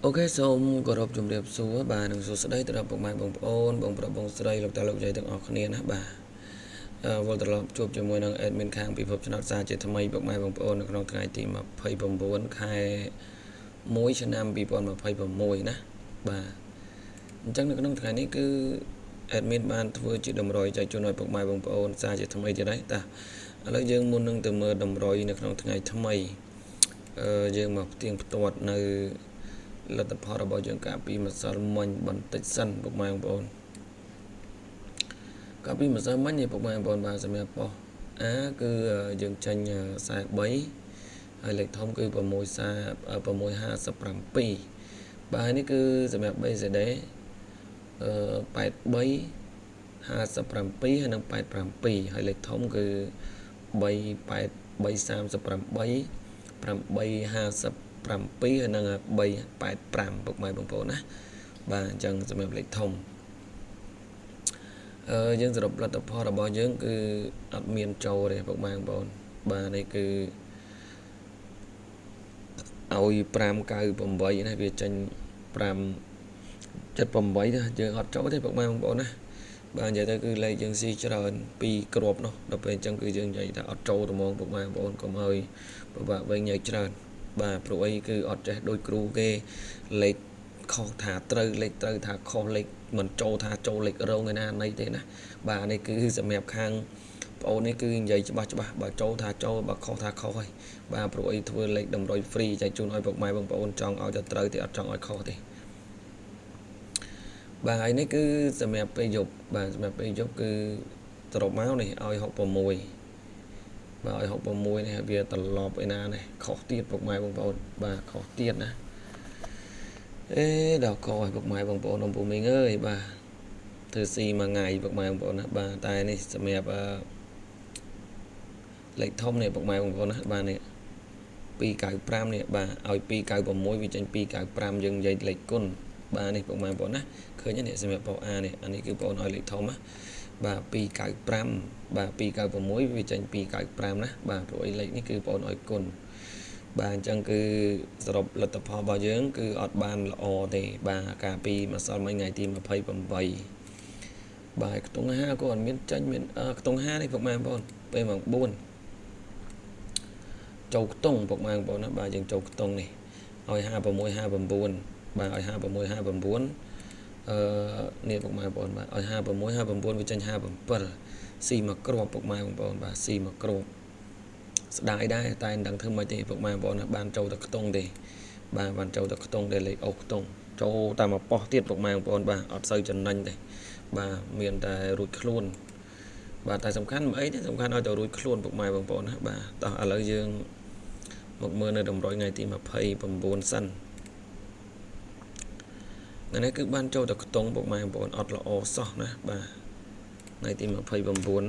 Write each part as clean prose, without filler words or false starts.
Ok,សូមគោរពជំរាបសួរបាទនិងសួស្តីទៅដល់ពុកម៉ែបងប្អូនបងប្រុសបងស្រីលោកតាលោកយាយទាំងអស់គ្នាណាបាទវិលត្រឡប់ជួបជាមួយនឹង admin ខាងពិភពឆ្នោតសារជាថ្មីពុកម៉ែបងប្អូននៅក្នុងថ្ងៃទី29ខែ1ឆ្នាំ2026ណាបាទអញ្ចឹងនៅក្នុងថ្ងៃនេះគឺ admin បានធ្វើជាតម្រុយចែកជូនឲ្យពុកម៉ែបងប្អូនសារជាថ្មីទៀតហើយតាឥឡូវយើងមុននឹងទៅមើលតម្រុយនៅក្នុងថ្ងៃថ្មីយើងមកផ្ទៀងផ្ទាត់នៅលទ្ធផលរបស់យើងកាលពីម្សិលមិញបន្តិចសិនពុកម៉ែបងប្អូនកាលពីម្សិលមិញនេះពុកម៉ែបងប្អូនបាទសម្រាប់ប៉ុស A គឺយើងចាញ់43ហើយលេខធំគឺ657បាទនេះគឺសម្រាប់ BCD 83 57ហើយនិង87ហើយលេខធំគឺ38 338 850 7ហើយនិង385ពុកម៉ែបងប្អូនណាបាទអញ្ចឹងសម្រាប់លេខធំយើងសរុបលទ្ធផលរបស់យើងគឺអត់មានចូលទេពុកម៉ែបងប្អូនបាទនេះគឺឲ្យ598ណាវាចេញ578ណាយើងអត់ចូលទេពុកម៉ែបងប្អូនណាបាទនិយាយទៅគឺលេខយើងស៊ីច្រើន2គ្រាប់នោះដល់ពេលអញ្ចឹងគឺយើងនិយាយថាអត់ចូលត្មងពុកម៉ែបងប្អូនកុំឲ្យពិបាកវិញញ៉ៃច្រើនបាទព្រោះអីគឺអត់ចេះដូចគ្រូគេលេខខុសថាត្រូវលេខត្រូវថាខុសលេខមិនចូលថាចូលលេខរងឯណាណីទេណាបាទនេះគឺសម្រាប់ខាងបងអូននេះគឺនិយាយច្បាស់បើចូលថាចូលបើខុសថាខុសហើយបាទព្រោះអីធ្វើលេខតម្រុយ free ចែកជូនឲ្យពុកម៉ែបងប្អូនចង់ឲ្យទៅត្រូវទេអត់ចង់ឲ្យខុសទេបាទហើយនេះគឺសម្រាប់ពេលយប់បាទសម្រាប់ពេលយប់គឺសរុបមកនេះឲ្យ66បាទឲ្យ66នេះវាត្រឡប់ឯណានេះខុសទៀតពុកម៉ែបងប្អូនបាទខុសទៀតណាដល់កឲ្យពុកម៉ែបងប្អូនអំពូមីងអើយបាទធ្វើស៊ីមួយថ្ងៃពុកម៉ែបងប្អូនណាបាទតែនេះសម្រាប់លេខធំនេះពុកម៉ែបងប្អូនណាបាទនេះ295នេះបាទឲ្យ296វាចេញ295យើងនិយាយលេខគុណបាទនេះពុកម៉ែបងប្អូនណាឃើញនេះសម្រាប់ប៉ុស A នេះអានេះគឺបងប្អូនឲ្យលេខធំណាបាទ295បាទ296វាចេញ295ណាបាទព្រោះអីលេខនេះគឺបងប្អូនឲ្យគុណបាទអញ្ចឹងគឺសរុបលទ្ធផលរបស់យើងគឺអត់បានល្អទេបាទកាលពីម្សិលមិញថ្ងៃទី28បាទខ្ទង់5ក៏អត់មានចាញ់មានខ្ទង់5នេះពុកម៉ែបងប្អូនពេលម៉ោង4ចូលខ្ទង់ពុកម៉ែបងប្អូនណាបាទយើងចូលខ្ទង់នេះឲ្យ5659បាទឲ្យ5659នេះពុកម៉ែបងប្អូនបាទឲ្យ5659វាចេញ57ស៊ីមកគ្រាប់ពុកម៉ែបងប្អូនបាទស៊ីមកគ្រាប់ស្ដាយដែរតែមិនដឹងធ្វើម៉េចទេពុកម៉ែបងប្អូនណាបានចូលទៅខ្ទង់ទេបាទបានចូលទៅខ្ទង់ទេលេខអូខ្ទង់ចូលតាមមកប៉ោះទៀតពុកម៉ែបងប្អូនបាទអត់សូវចំណេញទេបាទមានតែរួចខ្លួនបាទតែសំខាន់មិនអីទេសំខាន់ឲ្យទៅរួចខ្លួនពុកម៉ែបងប្អូនណាបាទតោះឥឡូវយើងមកមើលនៅតម្រុយថ្ងៃទី29សិននេះគឺបានចូលទៅខ្ទង់ពុកម៉ែបងប្អូនអត់ល្អសោះណាបាទថ្ងៃទី29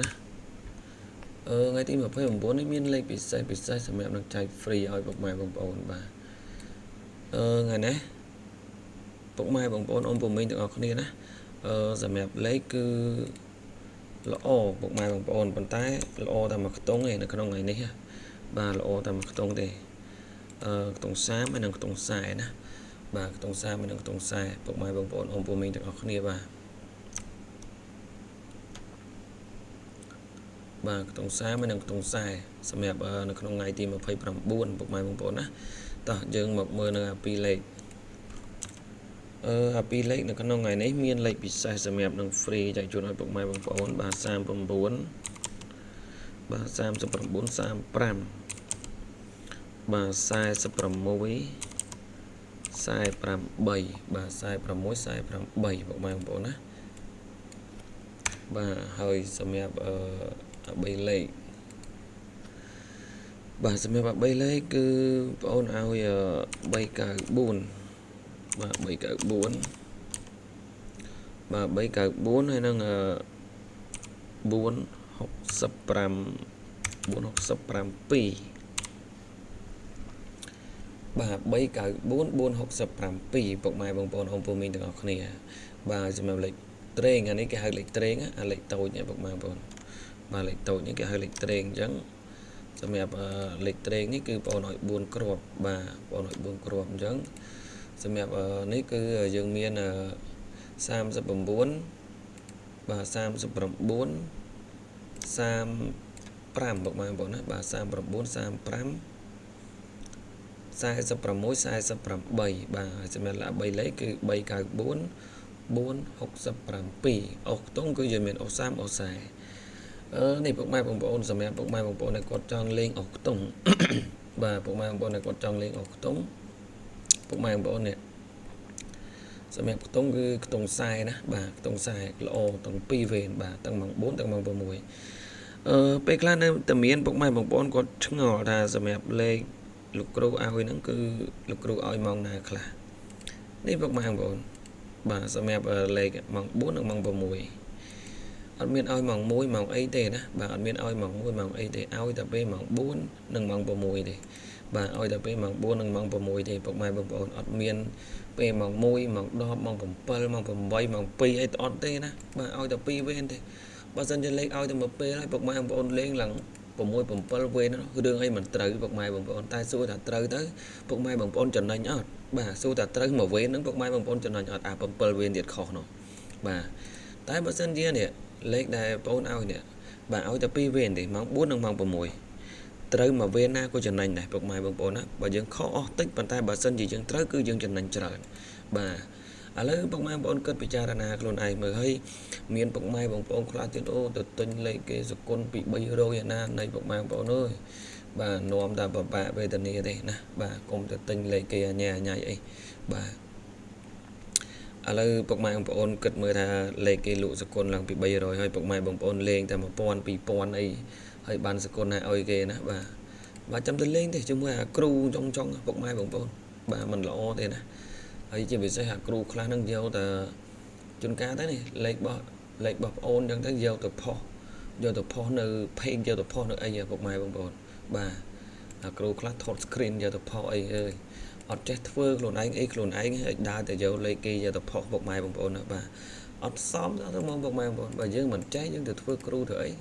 ណាថ្ងៃទី29នេះមានលេខពិសេសសម្រាប់នឹងចែក free ឲ្យពុកម៉ែបងប្អូនបាទថ្ងៃនេះពុកម៉ែបងប្អូនអូនពុំមីងទាំងអស់គ្នាណាសម្រាប់លេខគឺល្អពុកម៉ែបងប្អូនប៉ុន្តែល្អតែមួយខ្ទង់ឯនៅក្នុងថ្ងៃនេះបាទល្អតែមួយខ្ទង់ទេខ្ទង់30ហើយនិងខ្ទង់40ណាបាទខ្ទង់30ហើយនិងខ្ទង់40ពុកម៉ែបងប្អូនអូនពុំមីងទាំងអស់គ្នាបាទខ្ទង់30ហើយនិងខ្ទង់40សម្រាប់នៅក្នុងថ្ងៃទី29ពុកម៉ែបងប្អូនណាតោះយើងមកមើលនៅអា2លេខអា2លេខនៅក្នុងថ្ងៃនេះមានលេខពិសេសសម្រាប់នឹង free ចែកជូនឲ្យពុកម៉ែបងប្អូនបាទ39បាទ39 35បាទ46 48បាទ46 48ពុកម៉ែបងប្អូនណាបាទហើយសម្រាប់3លេខបាទសម្រាប់3លេខគឺបងអូនឲ្យ394បាទ394បាទ394ហើយនឹង465 467បាទ394 467ពុកម៉ែបងប្អូនអូនពូមីងទាំងអស់គ្នាបាទសម្រាប់លេខត្រេងអានេះគេហៅលេខត្រេងអាលេខតូចនេះពុកម៉ែបងប្អូនបាទលេខតូចនេះគេហៅលេខត្រេងអញ្ចឹងសម្រាប់លេខត្រេងនេះគឺបងអូនឲ្យ4គ្រាប់បាទបងអូនឲ្យ4គ្រាប់អញ្ចឹង សម្រាប់នេះគឺយើងមាន39បាទ39 35ពុកម៉ែបងប្អូនណាបាទ39 35 46 48បាទសម្រាប់3លេខគឺ394 467អុសខ្ទង់គឺយើងមានអុស30អុស40នេះពុកម៉ែបងប្អូនសម្រាប់ពុកម៉ែបងប្អូនដែលគាត់ចង់លេងអុសខ្ទង់បាទពុកម៉ែបងប្អូនដែលគាត់ចង់លេងអុសខ្ទង់ពុកម៉ែបងប្អូននេះសម្រាប់ខ្ទង់គឺខ្ទង់ខ្សែណាបាទខ្ទង់ខ្សែល្អទាំង2វេនបាទទាំងម៉ោង4ទាំងម៉ោង6ពេលខ្លះនៅតែមានពុកម៉ែបងប្អូនគាត់ឆ្ងល់ថាសម្រាប់លេខលោកគ្រូឲ្យហ្នឹងគឺលោកគ្រូឲ្យម៉ោងណាខ្លះនេះពុកម៉ែបងប្អូនបាទសម្រាប់លេខម៉ោង4និងម៉ោង6អត់មានឲ្យម៉ោង1ម៉ោងអីទេណាបាទអត់មានឲ្យម៉ោង1ម៉ោងអីទេឲ្យតែពេលម៉ោង4និងម៉ោង6ទេបាទឲ្យតែពេលម៉ោង4និងម៉ោង6ទេពុកម៉ែបងប្អូនអត់មានពេលម៉ោង1ម៉ោង10ម៉ោង7ម៉ោង8ម៉ោង2អីអត់ទេណាបាទឲ្យតែ2វេនទេបើសិនជាលេខឲ្យតែមួយពេលហើយពុកម៉ែបងប្អូនលេងឡើង6 7វេនរឿងអីមិនត្រូវពុកម៉ែបងប្អូនតែសួរថាត្រូវទៅពុកម៉ែបងប្អូនចំណេញអត់បាទសួរថាត្រូវមួយវេនហ្នឹងពុកម៉ែបងប្អូនចំណេញអត់អា7វេនទៀតខុសនោះបាទតែបើសិនជានេះលេខដែលបងប្អូនឲ្យនេះបាទឲ្យតែ2វេនទេម៉ោង4និងម៉ោង6ត្រូវមួយវេនណាក៏ចំណេញដែរពុកម៉ែបងប្អូនណាបើយើងខុសអស់តិចប៉ុន្តែបើសិនជាយើងត្រូវគឺយើងចំណេញច្រើនបាទឥឡូវពុកម៉ែបងប្អូនគិតពិចារណាខ្លួនឯងមើលហើយមានពុកម៉ែបងប្អូនខ្លះទៀតអូទៅទិញលេខគេសគុណពី300ឯណានៃពុកម៉ែបងប្អូនអើយបាទនាំតែបបាក់វេទនាទេណាបាទកុំទៅទិញលេខគេអញ្ញាអីបាទឥឡូវពុកម៉ែបងប្អូនគិតមើលថាលេខគេលក់សគុណឡើងពី300ហើយពុកម៉ែបងប្អូនលេងតែ1000 2000អីហើយបានសគុណណាឲ្យគេណាបាទចាំទៅលេងទេជាមួយអាគ្រូចង់ពុកម៉ែបងប្អូនបាទมันល្អទេណាហើយជាពិសេសអាគ្រូខ្លះនឹងយកតែជួនកាលទៅនេះលេខរបស់ប្អូនអញ្ចឹងទៅយកទៅផុសនៅ page យកទៅផុសនៅអីពុកម៉ែបងប្អូនបាទអាគ្រូខ្លះថត screen យកទៅផុសអីអើយអត់ចេះធ្វើខ្លួនឯងអីខ្លួនឯងហើយដើរទៅយកលេខគេយកទៅផុសពុកម៉ែបងប្អូនណាបាទអត់សមទៅមកពុកម៉ែបងប្អូនបើយើងមិនចេះយើងទៅធ្វើគ្រូធ្វើអី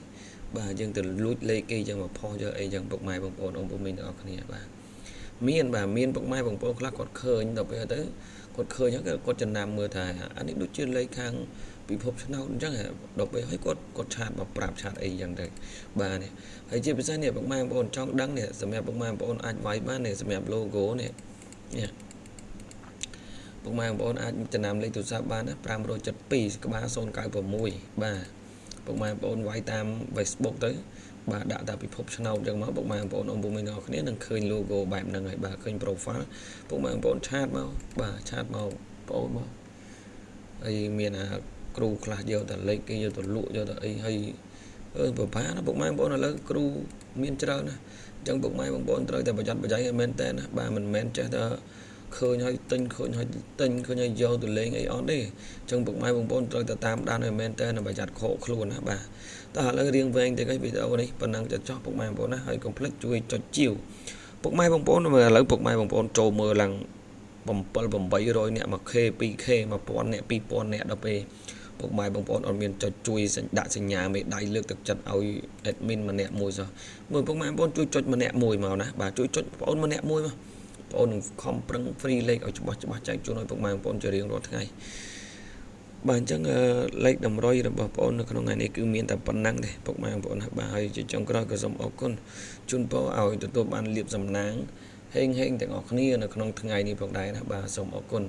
បាទយើងទៅលួចលេខគេចឹងមកផុសយកអីចឹងពុកម៉ែបងប្អូនបងប្អូនទាំងអស់គ្នាបាទមានពុកម៉ែបងប្អូនខ្លះគាត់ឃើញដល់ពេលទៅគាត់ឃើញហើយគាត់ចំណាំមើលថាអានេះដូចជាលេខខាងពិភពឆ្នោតអញ្ចឹងដល់ពេលហើយគាត់ឆាតមកប្រាប់ឆាតអីអញ្ចឹងទៅបាទនេះហើយជាពិសេសនេះពុកម៉ែបងប្អូនចង់ដឹងនេះសម្រាប់ពុកម៉ែបងប្អូនអាចវាយបាននេះសម្រាប់ logo នេះពុកម៉ែបងប្អូនអាចចំណាំលេខទូរស័ព្ទបានណា572ក្បាល096បាទពុកម៉ែបងប្អូនវាយតាម Facebook ទៅបាទដាក់តែពិភពឆ្នោតអញ្ចឹងមកពុកម៉ែបងប្អូនបងប្អូនទាំងអស់គ្នានឹងឃើញ logo បែបហ្នឹងហើយបាទឃើញ profile ពុកម៉ែបងប្អូនឆាតមកបាទឆាតមកបងប្អូនមកហើយមានអាគ្រូខ្លះយកតែលេខគេយកទៅលក់យកទៅអីហើយប្រហែលណាពុកម៉ែបងប្អូនឥឡូវគ្រូមានច្រើនណាអញ្ចឹងពុកម៉ែបងប្អូនត្រូវតែប្រយ័ត្នប្រយែងឲ្យមែនតើណាបាទមិនមែនចេះតែឃើញហើយទិញឃើញហើយយកទៅលេងអីអត់ទេអញ្ចឹងពុកម៉ែបងប្អូនត្រូវតែតាមដានឲ្យមែនតើប្រយ័ត្នខកខ្លួនណាបាទតើឥឡូវរៀងវែងទៅវីដេអូនេះប៉ុណ្ណឹងទៅចោះពុកម៉ែបងប្អូនណាហើយកុំភ្លេចជួយចុចជាវពុកម៉ែបងប្អូនមើលឥឡូវពុកម៉ែបងប្អូនចូលមើលឡើង700-800នាក់ 1k 2k 1000នាក់2000នាក់ដល់ពេលពុកម៉ែបងប្អូនអត់មានចុចជួយដាក់សញ្ញាមេដៃលើកទឹកចិត្តឲ្យ admin ម្នាក់មួយសោះមើលពុកម៉ែបងប្អូនជួយចុចម្នាក់មួយមកណាបាទជួយចុចបងប្អូនម្នាក់មួយមកបងប្អូននឹងខំប្រឹង free លេខឲ្យច្បាស់ចែកជូនឲ្យពុកម៉ែបងប្អូនជារៀងរាល់ថ្ងៃបាទអញ្ចឹងលេខតម្រុយរបស់បងប្អូននៅក្នុងថ្ងៃនេះគឺមានតែប៉ុណ្ណឹងទេពុកម៉ែបងប្អូនណាបាទហើយជាចុងក្រោយក៏សូមអរគុណជូនពរឲ្យទទួលបានលាភសំណាងហេងទាំងអស់គ្នានៅក្នុងថ្ងៃនេះផងដែរណាបាទសូមអរគុណ